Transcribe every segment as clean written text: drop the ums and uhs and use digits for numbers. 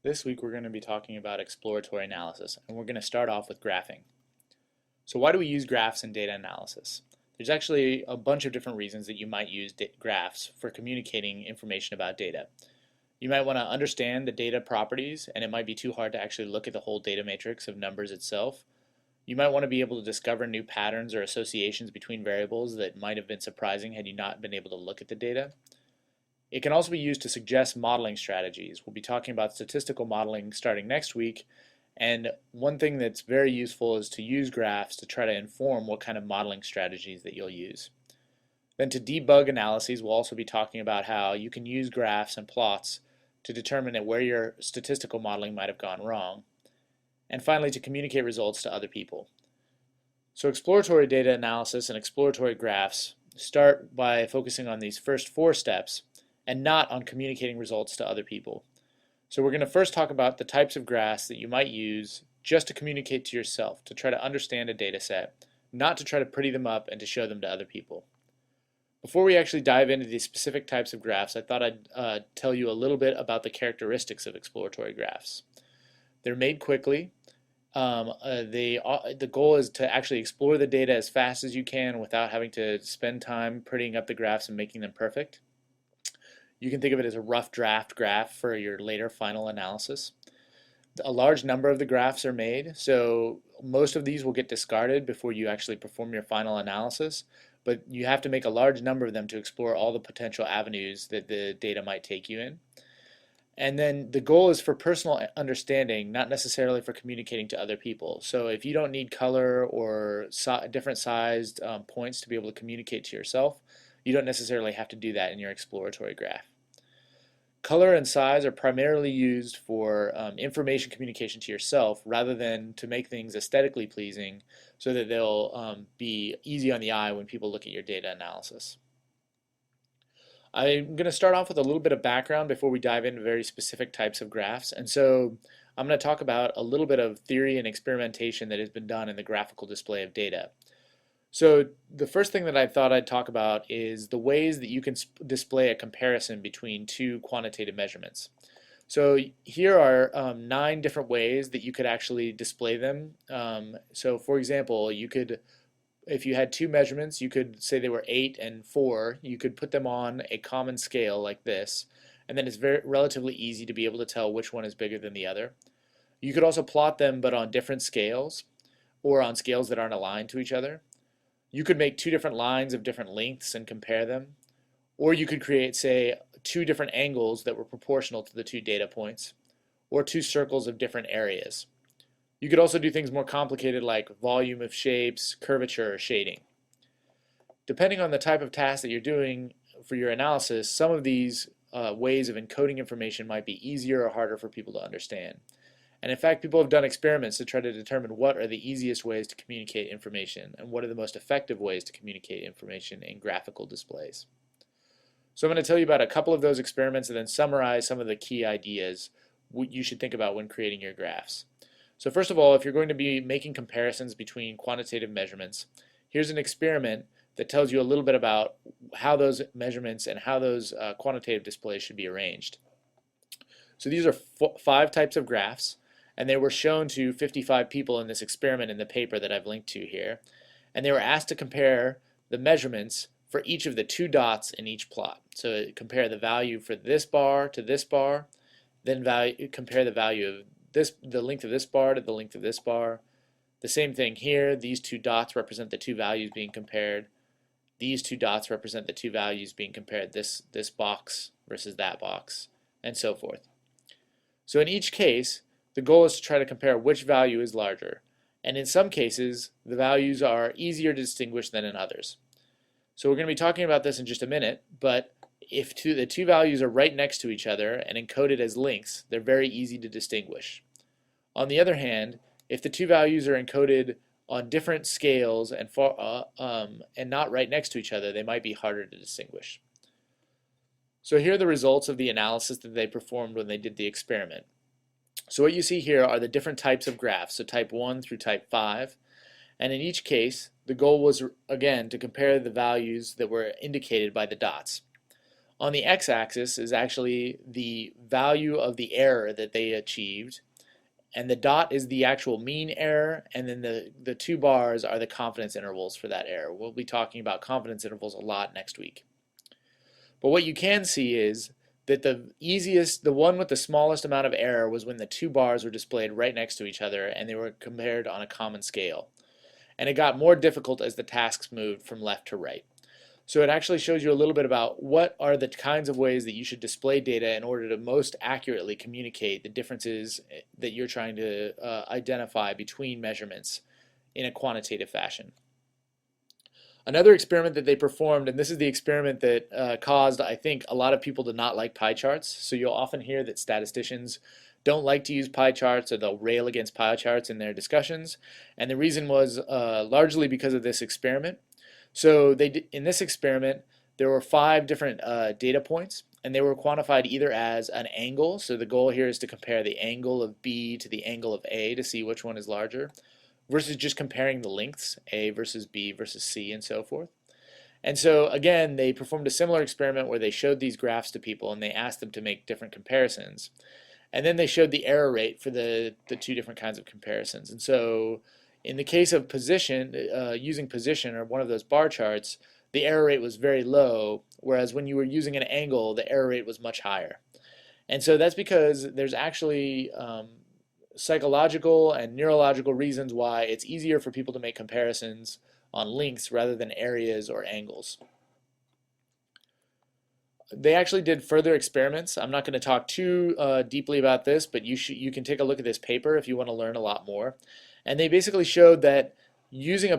This week we're going to be talking about exploratory analysis, and we're going to start off with graphing. So why do we use graphs in data analysis? There's actually a bunch of different reasons that you might use graphs for communicating information about data. You might want to understand the data properties, and it might be too hard to actually look at the whole data matrix of numbers itself. You might want to be able to discover new patterns or associations between variables that might have been surprising had you not been able to look at the data. It can also be used to suggest modeling strategies. We'll be talking about statistical modeling starting next week, and one thing that's very useful is to use graphs to try to inform what kind of modeling strategies that you'll use. Then to debug analyses, we'll also be talking about how you can use graphs and plots to determine where your statistical modeling might have gone wrong. And finally, to communicate results to other people. So exploratory data analysis and exploratory graphs start by focusing on these first 4 steps and not on communicating results to other people. So we're going to first talk about the types of graphs that you might use just to communicate to yourself, to try to understand a data set, not to try to pretty them up and to show them to other people. Before we actually dive into these specific types of graphs, I thought I'd tell you a little bit about the characteristics of exploratory graphs. They're made quickly. The goal is to actually explore the data as fast as you can without having to spend time prettying up the graphs and making them perfect. You can think of it as a rough draft graph for your later final analysis. A large number of the graphs are made, so most of these will get discarded before you actually perform your final analysis, but you have to make a large number of them to explore all the potential avenues that the data might take you in. And then the goal is for personal understanding, not necessarily for communicating to other people. So if you don't need color or different sized points to be able to communicate to yourself, you don't necessarily have to do that in your exploratory graph. Color and size are primarily used for information communication to yourself rather than to make things aesthetically pleasing so that they'll be easy on the eye when people look at your data analysis. I'm going to start off with a little bit of background before we dive into very specific types of graphs. And so I'm going to talk about a little bit of theory and experimentation that has been done in the graphical display of data. So the first thing that I thought I'd talk about is the ways that you can display a comparison between 2 quantitative measurements. So here are 9 different ways that you could actually display them. So for example, you could, if you had 2 measurements, you could say they were 8 and 4, you could put them on a common scale like this, and then it's relatively easy to be able to tell which one is bigger than the other. You could also plot them but on different scales or on scales that aren't aligned to each other. You could make 2 different lines of different lengths and compare them. Or you could create, say, 2 different angles that were proportional to the 2 data points, or 2 circles of different areas. You could also do things more complicated like volume of shapes, curvature, or shading. Depending on the type of task that you're doing for your analysis, some of these ways of encoding information might be easier or harder for people to understand. And in fact, people have done experiments to try to determine what are the easiest ways to communicate information and what are the most effective ways to communicate information in graphical displays. So I'm going to tell you about a couple of those experiments and then summarize some of the key ideas you should think about when creating your graphs. So first of all, if you're going to be making comparisons between quantitative measurements, here's an experiment that tells you a little bit about how those measurements and how those quantitative displays should be arranged. So these are 5 types of graphs, and they were shown to 55 people in this experiment in the paper that I've linked to here. And they were asked to compare the measurements for each of the 2 dots in each plot. So compare the value for this bar to this bar, then compare the value of the length of this bar to the length of this bar. The same thing here, these 2 dots represent the 2 values being compared. These 2 dots represent the 2 values being compared, this box versus that box, and so forth. So in each case, the goal is to try to compare which value is larger, and in some cases, the values are easier to distinguish than in others. So we're going to be talking about this in just a minute, but if the 2 values are right next to each other and encoded as lengths, they're very easy to distinguish. On the other hand, if the 2 values are encoded on different scales and not right next to each other, they might be harder to distinguish. So here are the results of the analysis that they performed when they did the experiment. So what you see here are the different types of graphs, so type 1 through type 5, and in each case the goal was again to compare the values that were indicated by the dots. On the x-axis is actually the value of the error that they achieved, and the dot is the actual mean error, and then the two bars are the confidence intervals for that error. We'll be talking about confidence intervals a lot next week. But what you can see is that the one with the smallest amount of error was when the two bars were displayed right next to each other and they were compared on a common scale. And it got more difficult as the tasks moved from left to right. So it actually shows you a little bit about what are the kinds of ways that you should display data in order to most accurately communicate the differences that you're trying to identify between measurements in a quantitative fashion. Another experiment that they performed, and this is the experiment that caused, I think, a lot of people to not like pie charts. So you'll often hear that statisticians don't like to use pie charts, or they'll rail against pie charts in their discussions. And the reason was largely because of this experiment. So in this experiment, there were 5 different data points, and they were quantified either as an angle. So the goal here is to compare the angle of B to the angle of A to see which one is larger, versus just comparing the lengths, A versus B versus C, and so forth. And so again, they performed a similar experiment where they showed these graphs to people and they asked them to make different comparisons. And then they showed the error rate for the 2 different kinds of comparisons. And so in the case of position, using position or one of those bar charts, the error rate was very low, whereas when you were using an angle, the error rate was much higher. And so that's because there's actually psychological and neurological reasons why it's easier for people to make comparisons on lengths rather than areas or angles. They actually did further experiments. I'm not going to talk too deeply about this, but you can take a look at this paper if you want to learn a lot more. And they basically showed that using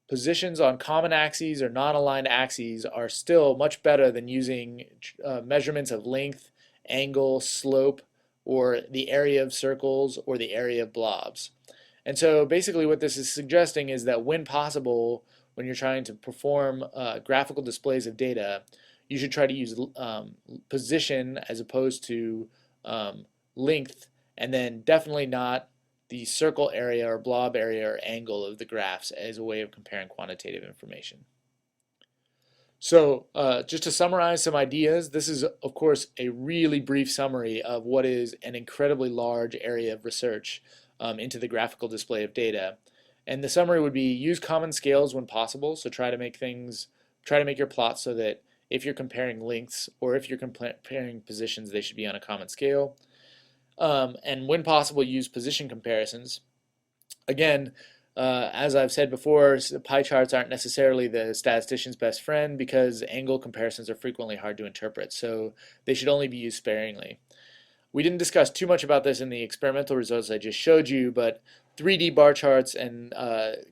positions on common axes or non-aligned axes are still much better than using measurements of length, angle, slope, or the area of circles or the area of blobs. And so basically what this is suggesting is that when possible, when you're trying to perform graphical displays of data, you should try to use position as opposed to length, and then definitely not the circle area or blob area or angle of the graphs as a way of comparing quantitative information. So just to summarize some ideas, this is of course a really brief summary of what is an incredibly large area of research into the graphical display of data. And the summary would be use common scales when possible. So try to make your plots so that if you're comparing lengths or if you're comparing positions, they should be on a common scale. And when possible, use position comparisons. Again, as I've said before, pie charts aren't necessarily the statistician's best friend because angle comparisons are frequently hard to interpret, so they should only be used sparingly. We didn't discuss too much about this in the experimental results I just showed you, but 3D bar charts and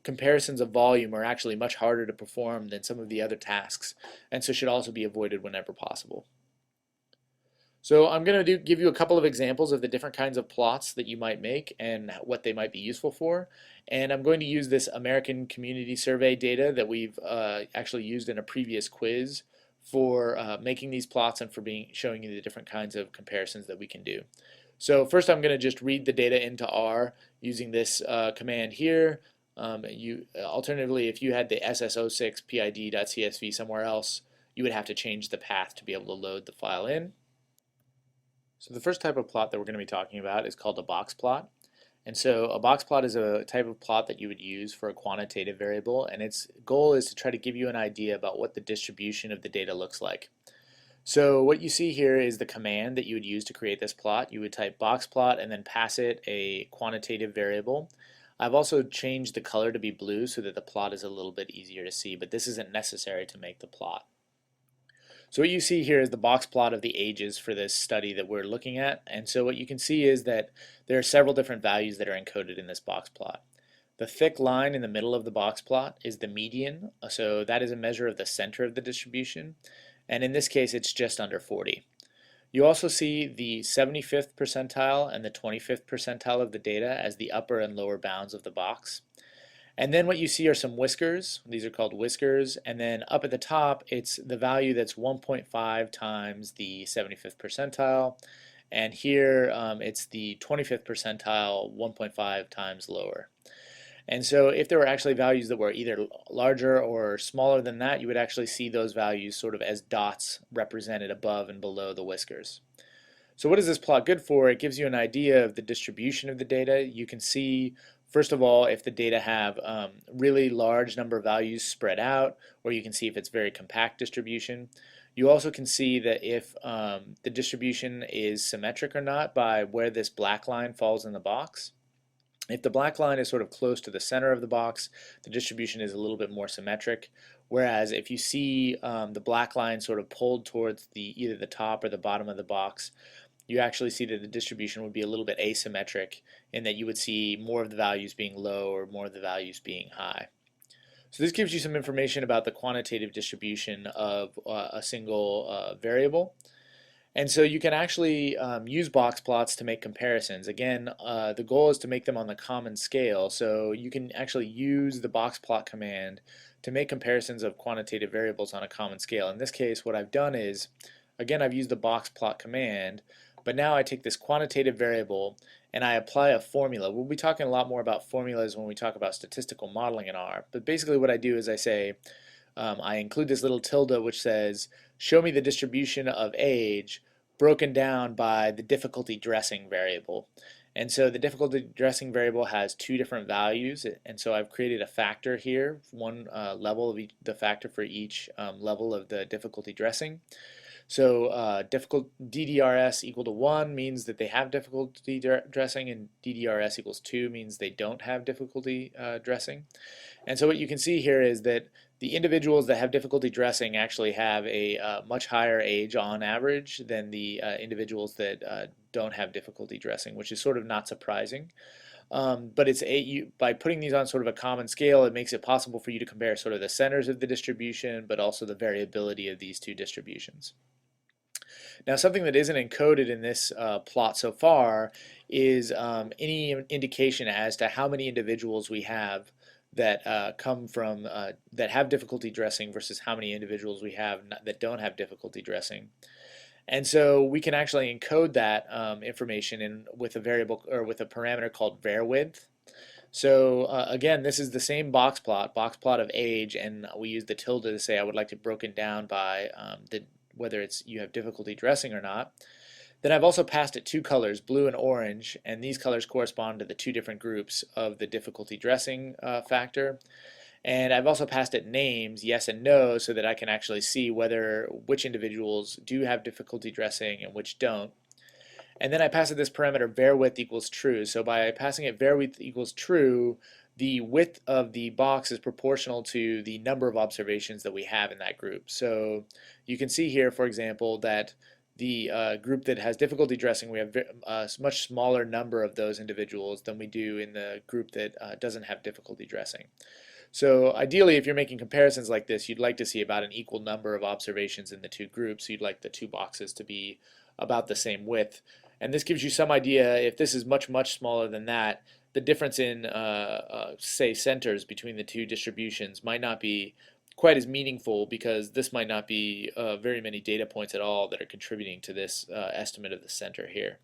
comparisons of volume are actually much harder to perform than some of the other tasks, and so should also be avoided whenever possible. So I'm going to give you a couple of examples of the different kinds of plots that you might make and what they might be useful for. And I'm going to use this American Community Survey data that we've actually used in a previous quiz for making these plots and for showing you the different kinds of comparisons that we can do. So first I'm going to just read the data into R using this command here. Alternatively, if you had the ss06 pid.csv somewhere else, you would have to change the path to be able to load the file in. So the first type of plot that we're going to be talking about is called a box plot. And so a box plot is a type of plot that you would use for a quantitative variable, and its goal is to try to give you an idea about what the distribution of the data looks like. So what you see here is the command that you would use to create this plot. You would type box plot and then pass it a quantitative variable. I've also changed the color to be blue so that the plot is a little bit easier to see, but this isn't necessary to make the plot. So what you see here is the box plot of the ages for this study that we're looking at. And so what you can see is that there are several different values that are encoded in this box plot. The thick line in the middle of the box plot is the median. So that is a measure of the center of the distribution. And in this case, it's just under 40. You also see the 75th percentile and the 25th percentile of the data as the upper and lower bounds of the box. And then what you see are some whiskers. These are called whiskers. And then up at the top, it's the value that's 1.5 times the 75th percentile. And here it's the 25th percentile, 1.5 times lower. And so if there were actually values that were either larger or smaller than that, you would actually see those values sort of as dots represented above and below the whiskers. So what is this plot good for? It gives you an idea of the distribution of the data. You can see, first of all, if the data have really large number of values spread out, or you can see if it's very compact distribution. You also can see that if the distribution is symmetric or not by where this black line falls in the box. If the black line is sort of close to the center of the box, the distribution is a little bit more symmetric. Whereas if you see the black line sort of pulled towards either the top or the bottom of the box, you actually see that the distribution would be a little bit asymmetric in that you would see more of the values being low or more of the values being high. So this gives you some information about the quantitative distribution of a single variable. And so you can actually use box plots to make comparisons. Again, the goal is to make them on the common scale. So you can actually use the box plot command to make comparisons of quantitative variables on a common scale. In this case, what I've done is, again, I've used the box plot command, but now I take this quantitative variable and I apply a formula. We'll be talking a lot more about formulas when we talk about statistical modeling in R. But basically what I do is I say, I include this little tilde which says, show me the distribution of age broken down by the difficulty dressing variable. And so the difficulty dressing variable has two different values, and so I've created a factor here, one level of the factor for each level of the difficulty dressing. So DDRS equal to 1 means that they have difficulty dressing, and DDRS equals 2 means they don't have difficulty dressing. And so what you can see here is that the individuals that have difficulty dressing actually have a much higher age on average than the individuals that don't have difficulty dressing, which is sort of not surprising. But by putting these on sort of a common scale, it makes it possible for you to compare sort of the centers of the distribution, but also the variability of these two distributions. Now, something that isn't encoded in this plot so far is any indication as to how many individuals we have that come from that have difficulty dressing versus how many individuals we have that don't have difficulty dressing. And so we can actually encode that information with a variable or with a parameter called var_width. So again, this is the same box plot of age, and we use the tilde to say I would like it broken down by whether you have difficulty dressing or not. Then I've also passed it two colors, blue and orange, and these colors correspond to the two different groups of the difficulty dressing factor. And I've also passed it names, yes and no, so that I can actually see which individuals do have difficulty dressing and which don't. And then I pass it this parameter var_width equals true. So by passing it var_width equals true, the width of the box is proportional to the number of observations that we have in that group. So you can see here, for example, that the group that has difficulty dressing, we have a much smaller number of those individuals than we do in the group that doesn't have difficulty dressing. So ideally, if you're making comparisons like this, you'd like to see about an equal number of observations in the two groups. You'd like the two boxes to be about the same width. And this gives you some idea, if this is much, much smaller than that, the difference in, say, centers between the two distributions might not be quite as meaningful, because this might not be very many data points at all that are contributing to this estimate of the center here.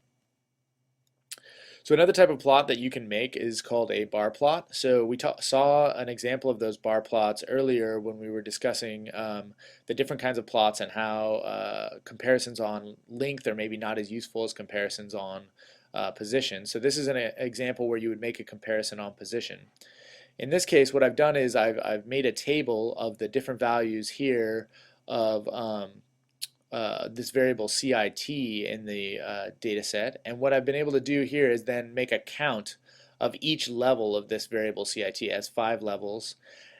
So another type of plot that you can make is called a bar plot. So we saw an example of those bar plots earlier when we were discussing the different kinds of plots and how comparisons on length are maybe not as useful as comparisons on position. So this is an example where you would make a comparison on position. In this case, what I've done is I've made a table of the different values here of this variable CIT in the data set, and what I've been able to do here is then make a count of each level of this variable CIT. It has 5 levels,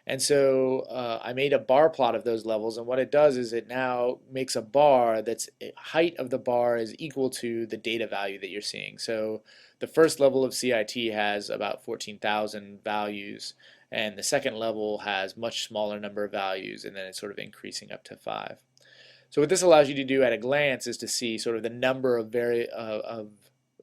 and so I made a bar plot of those levels, and what it does is it now makes a bar that's height of the bar is equal to the data value that you're seeing. So the first level of CIT has about 14,000 values, and the second level has much smaller number of values, and then it's sort of increasing up to 5. So what this allows you to do at a glance is to see sort of the number of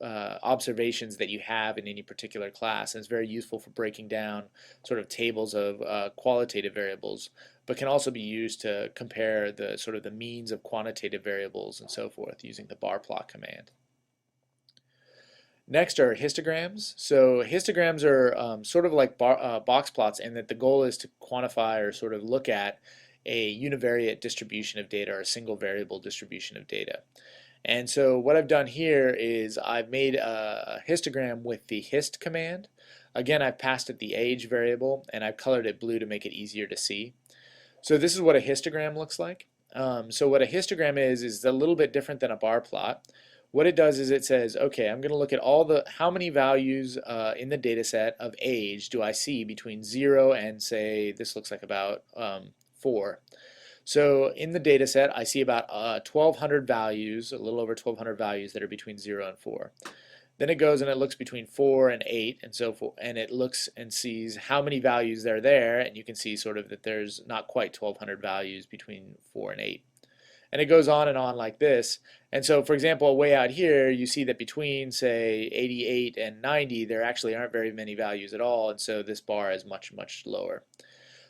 observations that you have in any particular class, and it's very useful for breaking down sort of tables of qualitative variables, but can also be used to compare the sort of the means of quantitative variables and so forth using the bar plot command. Next are histograms. So histograms are sort of like box plots in that the goal is to quantify or sort of look at a univariate distribution of data or a single variable distribution of data. And so what I've done here is I've made a histogram with the hist command. Again, I've passed it the age variable and I've colored it blue to make it easier to see. So this is what a histogram looks like. So what a histogram is a little bit different than a bar plot. What it does is it says, okay, I'm going to look at how many values in the data set of age do I see between 0 and say, this looks like about 4. So in the data set, I see about 1,200 values, a little over 1,200 values that are between 0 and 4. Then it goes and it looks between 4 and 8 and so forth, and it looks and sees how many values there are there, and you can see sort of that there's not quite 1,200 values between 4 and 8. And it goes on and on like this. And so, for example, way out here, you see that between, say, 88 and 90, there actually aren't very many values at all, and so this bar is much, much lower.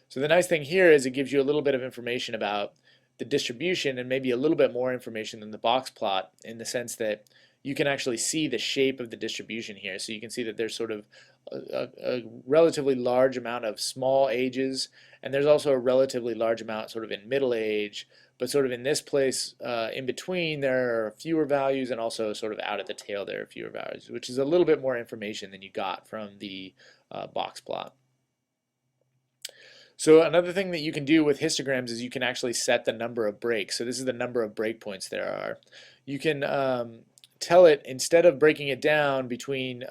So the nice thing here is it gives you a little bit of information about the distribution and maybe a little bit more information than the box plot in the sense that you can actually see the shape of the distribution here. So you can see that there's sort of a relatively large amount of small ages, and there's also a relatively large amount sort of in middle age, but sort of in this place in between there are fewer values, and also sort of out at the tail there are fewer values, which is a little bit more information than you got from the box plot. So another thing that you can do with histograms is you can actually set the number of breaks. So this is the number of breakpoints there are. You can tell it, instead of breaking it down between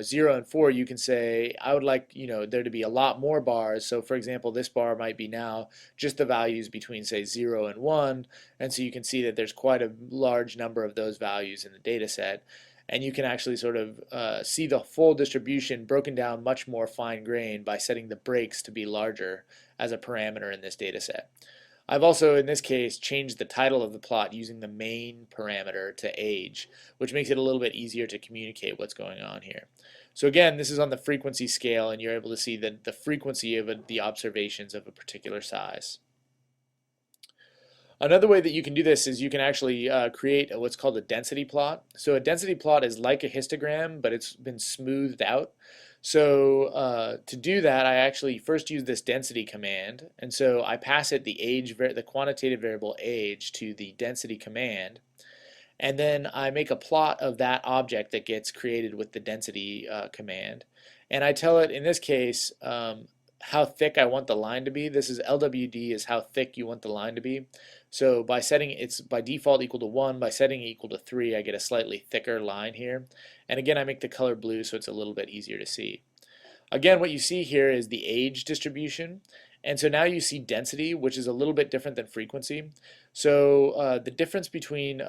0 and 4, you can say I would like there to be a lot more bars. So for example, this bar might be now just the values between say 0 and 1, and so you can see that there's quite a large number of those values in the data set. And you can actually sort of see the full distribution broken down much more fine-grained by setting the breaks to be larger as a parameter in this data set. I've also, in this case, changed the title of the plot using the main parameter to age, which makes it a little bit easier to communicate what's going on here. So again, this is on the frequency scale, and you're able to see the frequency of the observations of a particular size. Another way that you can do this is you can actually create what's called a density plot. So a density plot is like a histogram, but it's been smoothed out. So to do that, I actually first use this density command, and so I pass it the quantitative variable age to the density command, and then I make a plot of that object that gets created with the density command, and I tell it in this case how thick I want the line to be. This is LWD is how thick you want the line to be. So by setting it's by default equal to 1, by setting it equal to 3, I get a slightly thicker line here. And again, I make the color blue so it's a little bit easier to see. Again, what you see here is the age distribution. And so now you see density, which is a little bit different than frequency. So the difference between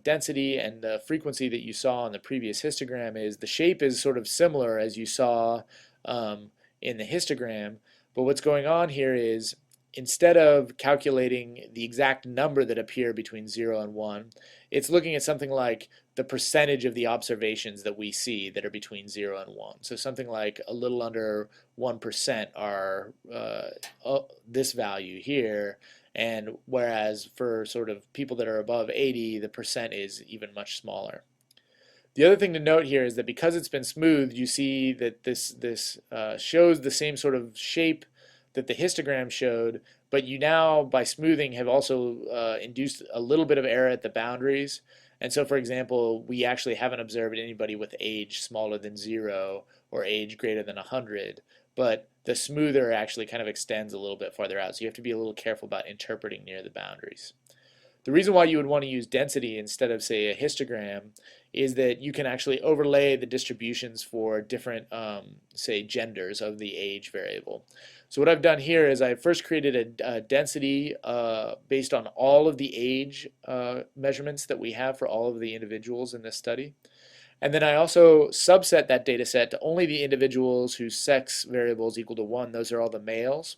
density and the frequency that you saw in the previous histogram is the shape is sort of similar as you saw in the histogram, but what's going on here is instead of calculating the exact number that appear between 0 and 1, it's looking at something like the percentage of the observations that we see that are between 0 and 1. So something like a little under 1% are this value here, and whereas for sort of people that are above 80, the percent is even much smaller. The other thing to note here is that because it's been smoothed, you see that this shows the same sort of shape that the histogram showed, but you now, by smoothing, have also induced a little bit of error at the boundaries. And so, for example, we actually haven't observed anybody with age smaller than 0 or age greater than 100, but the smoother actually kind of extends a little bit farther out, so you have to be a little careful about interpreting near the boundaries. The reason why you would want to use density instead of, say, a histogram is that you can actually overlay the distributions for different, say, genders of the age variable. So what I've done here is I first created a density based on all of the age measurements that we have for all of the individuals in this study. And then I also subset that data set to only the individuals whose sex variable is equal to 1. Those are all the males.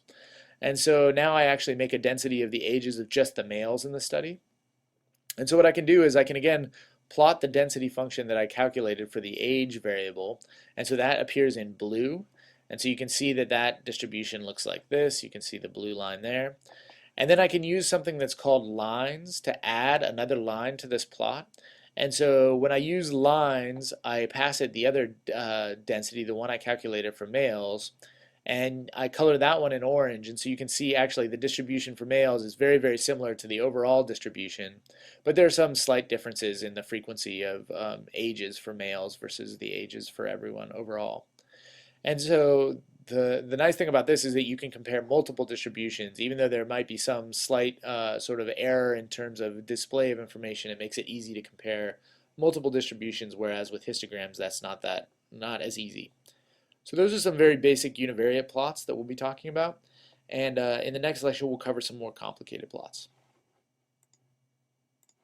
And so now I actually make a density of the ages of just the males in the study. And so what I can do is I can again plot the density function that I calculated for the age variable, and so that appears in blue. And so you can see that that distribution looks like this. You can see the blue line there. And then I can use something that's called lines to add another line to this plot. And so when I use lines, I pass it the other density, the one I calculated for males, and I color that one in orange. And so you can see actually the distribution for males is very, very similar to the overall distribution, but there are some slight differences in the frequency of ages for males versus the ages for everyone overall. And so the nice thing about this is that you can compare multiple distributions, even though there might be some slight sort of error in terms of display of information. It makes it easy to compare multiple distributions, whereas with histograms, that's not as easy. So those are some very basic univariate plots that we'll be talking about. And in the next lecture, we'll cover some more complicated plots.